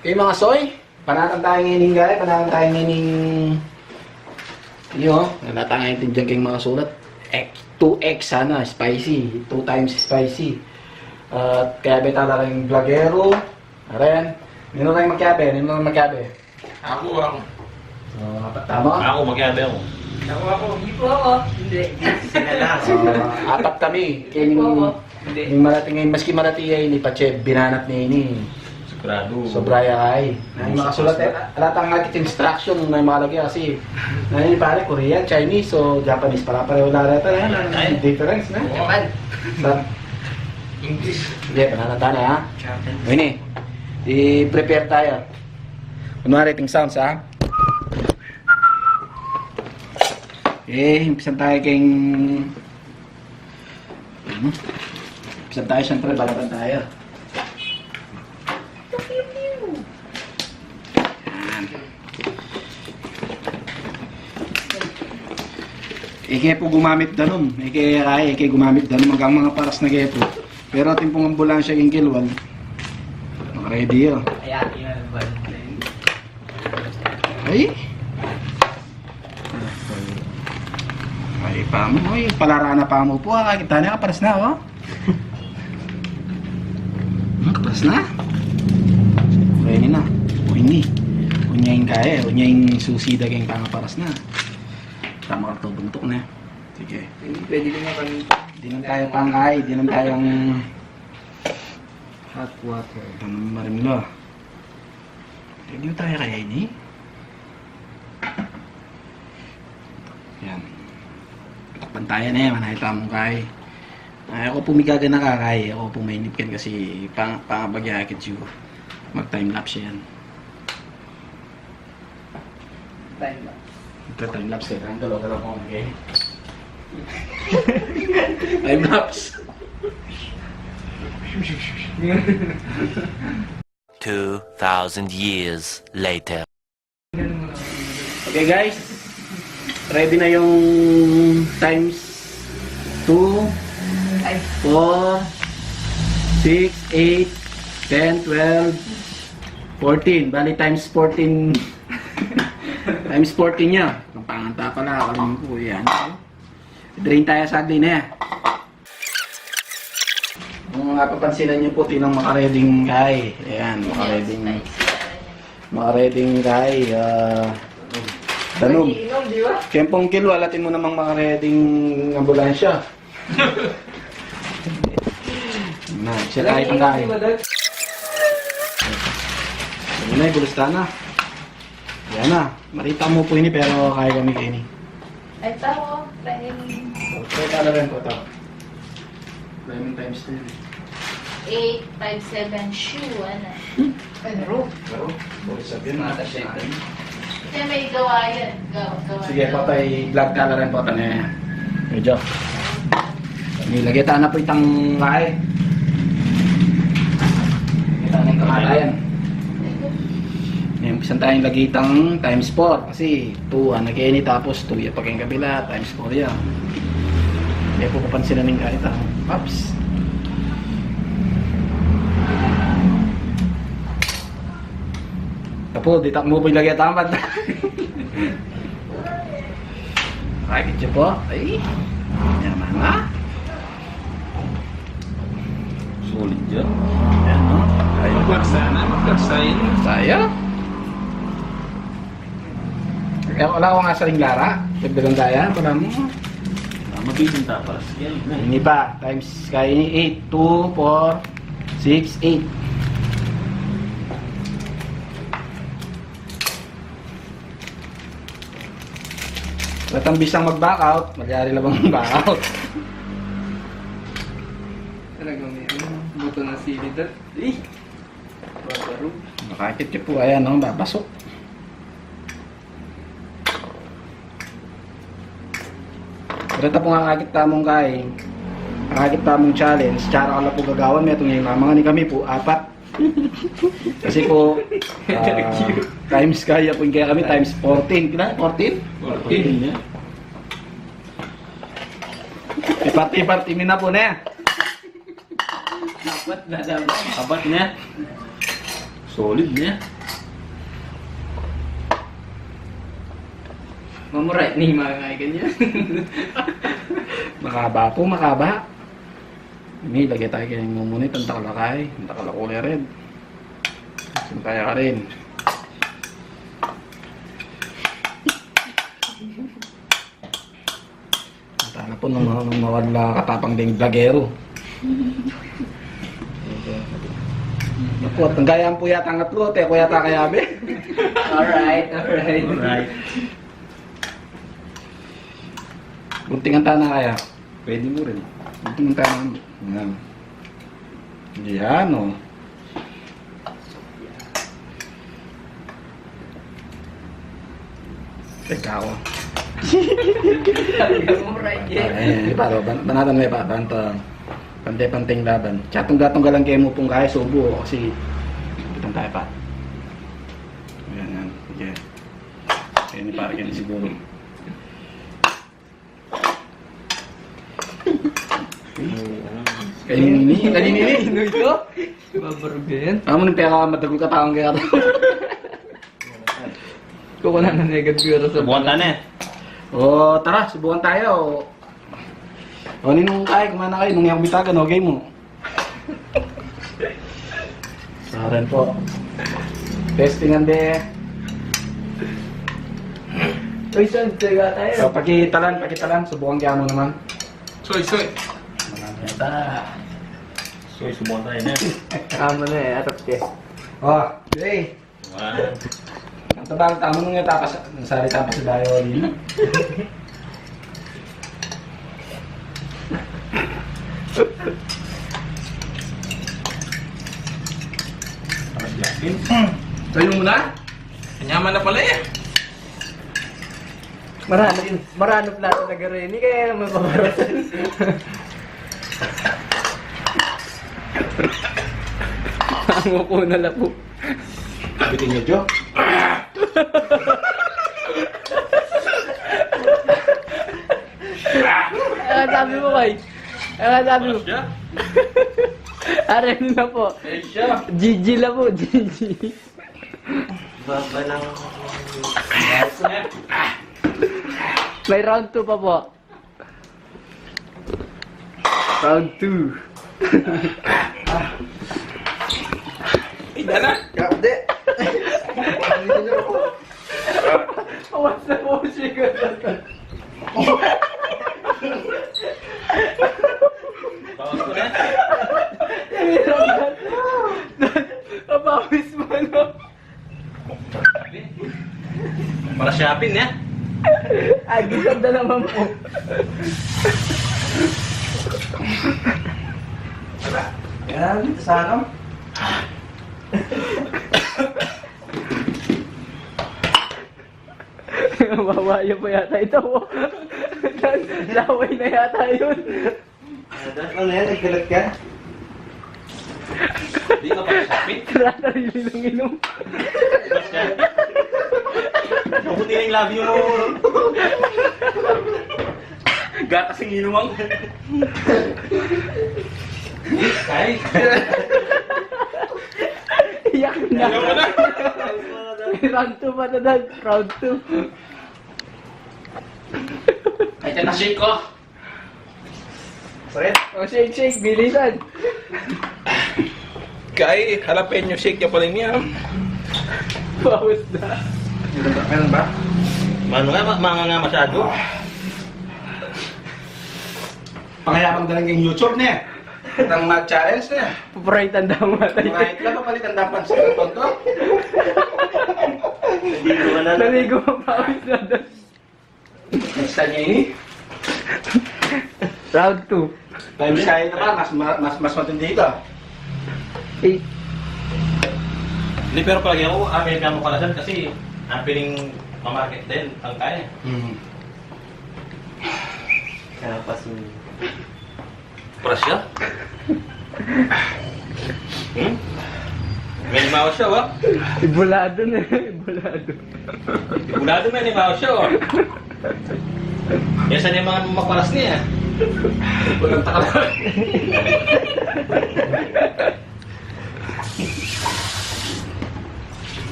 Okay mga soy, panatang tayo ngayon guys, panatang tayo ngayon yun, nanatang ngayon dyan kayong mga sulat 2x sana, spicy 2 times spicy kaya ba talaga yung vlogero rin, nino tayong magkabe, Ako. tama? Ako, magyabe ako. Hindi po ako. Hindi. Sila lang. Apat kami, kaya yung malating ngayon, maski malati ay ni Pache, binanat niya ini Sigurado. sobraya ay. Na yung mga sulat, alatang nakit instruction na yung mga lagi kasi na yun pare, Korean, Chinese, so Japanese pala pareho na rata na yan. Difference na. Japan. Sa, English. hindi, pananata na ha. O ini, i-prepare tayo. Kunwari, ting sounds ha. Umpisan tayo kayong... Umpisan tayo siyempre, balaban tayo. Ike po gumamit danom. Ike gumamit danom hanggang mga paras na gepo. Pero ating pong ambulansya yung kilwan. Naka-ready yun. Ayan, yan ba? Ay! Ay, pa mo. Ay, palarana pa mo po. Kita niya, kaparas na, oh. Kaparas na. Pwede na. Pwede. Unya yung kaya. Unya yung susida kayong pangaparas na. Tama ka ito, buntok na. Sige. Pwede ko nga kami. Di lang tayo pangay. Di lang tayong Hot water. ito naman marimlo. Hindi mo tayo kaya ini. Yan. Pantayan na yan, manahita mong kay. Ay, ako pumigaga na kakay. Ako pumainip yan kasi pangabagyakit siya. Mag-timelapse yan. Time ba? Magka-timelapse yan. Ang dalaw-dalaw ko, okay? Timelapse. 2,000 years later. Okay guys, ready na yung times 2, 4, 6, 8, 10, 12, 14. Bali times 14. Times 14 niya. Ang panganta pala, alam ko yan. Drain tayo sagli na yan. Kung napapansinan niyo po, tinang makareding kay. Ayan, makareding kay. Danom. Inom, di ba? Kempong kilo, alatin mo namang makareding ambulansya. Na, siya tayo pang kaya. Yan na, bulusta na. Yan na. Marita mo po ini pero kaya kami kayo ini. Ay, tao, training So, kala rin po ito. Lemon times 2. 8, 5, 7, shoe, ano. Ano? Pero, sabihin na. Kasi may gawa yan. Gawa. Sige, patay vlog ka na rin po ito niya. Medyo. Nilagay tayo na po itang kaya. Kita na yung kamatayan. Ngayon, pisan tayong lagi itang times 4. Kasi 2 nag-ini tapos 2 yung pagkain kabila. Times 4 yan. Kaya po papansin na ng kahit Pops. Tapo, di tak mo po ilagay tamad. Rakit siya po. Ay. Yaman na. Solid dyan. Yan no. Ay, Magkaksayin. saya. Kaya wala akong asaling lara. Dagdagan tayo. Para mo. Mabilis yung tapas. Yan. Ini pa. Times kaya ini 8, 2, 4, 6, 8. Batang bisang mag-back out, magyari lang bang back out. Talagang may ano, buto ng sili doon. Eh! Babaro. Makakit siya po, ayan no, babasok. Pero ito po nga kakit tamong kain. Kakit tamong challenge. Tsara ka lang po gagawan. May itong yung mga ni kami po, 4. Kasi po, times kaya po yung kaya kami, times 14. Kina? 14? 14. Party-party min na po na. Dapat na dapat. Kabat niya. Solid niya. Mamuray ni mga ganyan. Makaba po, makaba. May lagay tayo kayong mumunit ang takalakay. Ang takalakuli rin. Sintaya ka rin. Tala po nung mawala katapang ding vlogero. Naku, at gayaan po yata ang atlo. Teko yata kayabi. Alright. Alright. Buntingan tayo na kaya. Pwede mo rin. Buntingan tayo na. Yan. Yan o. Teka ako. Mamuray niya. Ay, paro, banatan may pa, bantang. Pantay-panteng laban. Tsatong gatong galang kayo mo pong kaya subo kasi kitang tayo pa. Ayan, yan. Sige. Kaya ni para ganyan siguro. Kaninini? Kaninini? Sino ito? Babargen. Amo nang pera matagol ka taong kaya to. Kukunan na negative sa Subukan tayo na eh. O, tara, subukan tayo. O, ninong kaya, kumana kayo, nung yung bitagan, okay mo. Sa rin po. Testingan de. Uy, saan? Tiga tayo. So, pakitalan, subukan kaya mo naman. Soy. Yata. Soy, subukan tayo na. Tama na eh, atap ka. O, okay. One. Ang tabang tamo nung tapas, nasari tapas sa dayo din. Tapos yakin. Tayo muna. Kanyaman na pala eh. Marano plato na garo yun. Hindi kaya naman pabarasan. Ang upo na lapo. Bitin niyo, Jo. Ano sabi mo, Koy? Ano sabi mo? Siya? Aray na po. Siya. GG lang po, GG. May round 2 pa po. Round 2. Ida na. Kapde. Awas na po siya. Bawas ko na. Napawis mo na. Para shopping ya. Agisag na naman po. Yan, sa akin. Mawaya pa yata ito. Laway na yata yun. Ano yan, nagkalat ka? Di ka para shopping. Sarili lang inom. Para shopping. Mabuti na yung labi mo. Gatasing inuwang. Ay. Iyak na. Ayaw mo na. Round 2 pa na dad. Round 2. Ay, tiyan na shake ko. Sakit? O shake, bilisan. Kay jalapeno shake niya pala niya. Bawas na. Meron ba? Mano nga, mga nga masyado. Pangayapang dalang yung YouTube niya. Itang mag-challenge niya. Pupuray tanda mo matay. Kahit lang papalit ang dapan sa tonto. Hindi ko na Naligo mo pawis na dad. Basta niya ini. Round 2. Times kaya naman, mas matindi ito. Hindi, pero palagi ako, Amerikano kalasan kasi ang piling mamarket din, ang kaya. Prasya? May limaw siya, wa? Ibulado na. Ibulado. Ibulado may limaw siya, wa? Yan saan yung mga maparas niya? Walang takalan.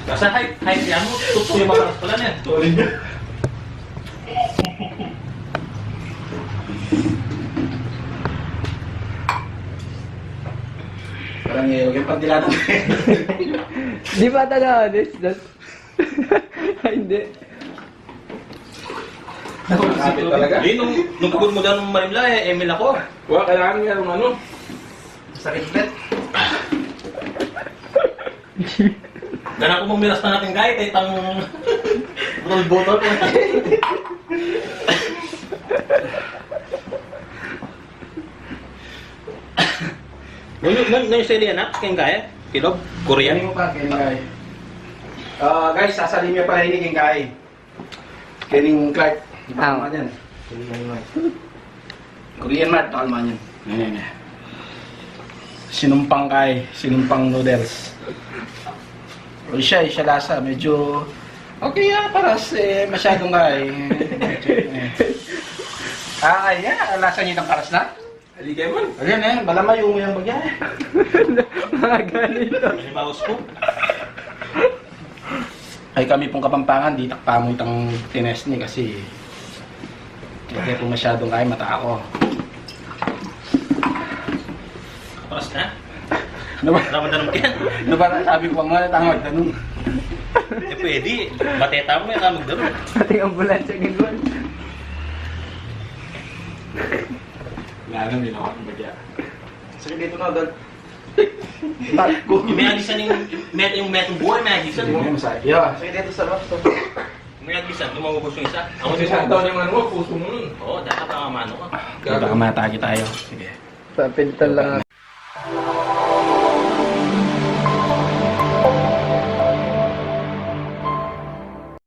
Kasi hype yan mo, totoo yung maparas pala niya. Parang yung pantilado. Di ba talaga, honest? Hindi. Nakakapit talaga. Hindi, nung kabul mo daw ng Marimla, Emil ako. Wala, kailangan nga ng ano. Sakit bet. Ganang ko miras na natin kahit itang butol-butol. Ngayon sa Eliana, kayong kaya? Kilob? Korean? Ano mo pa, Kening Kai? Guys, sasalim niya pala Kening Kai. Kening Clark. Tama yan. Korean Mart, tama yan. Yan. Sinumpang Kai, sinumpang noodles. O siya lasa, medyo okay paras masyadong Kai. Ayan, lasa niya ng paras na. Ali kayo man. Ayan, balamay yung bagya. Mga ganito. Manibawas ko. Ay kami pong Kapampangan, di takpa mo itang tines ni kasi kaya po masyadong kaya mata ako. Kaparas na. Ano ba? Wala mo tanong yan. Ano ba sabi ko nga tama tanong. Eh pwede. Bateta mo yan ka magdaro. Ating ambulansya gano'n. Lalo nila ako ng bagya. Sige dito na dad. May agisan yung metong buhay, may agisan. Sige dito sa loob. May agisan, lumabos yung isa. Ako Kasi saan taon yung ano mo, puso mo nun. Oo, dapat ang mano ka. Baka matagi tayo. Sige. Sa pintal lang.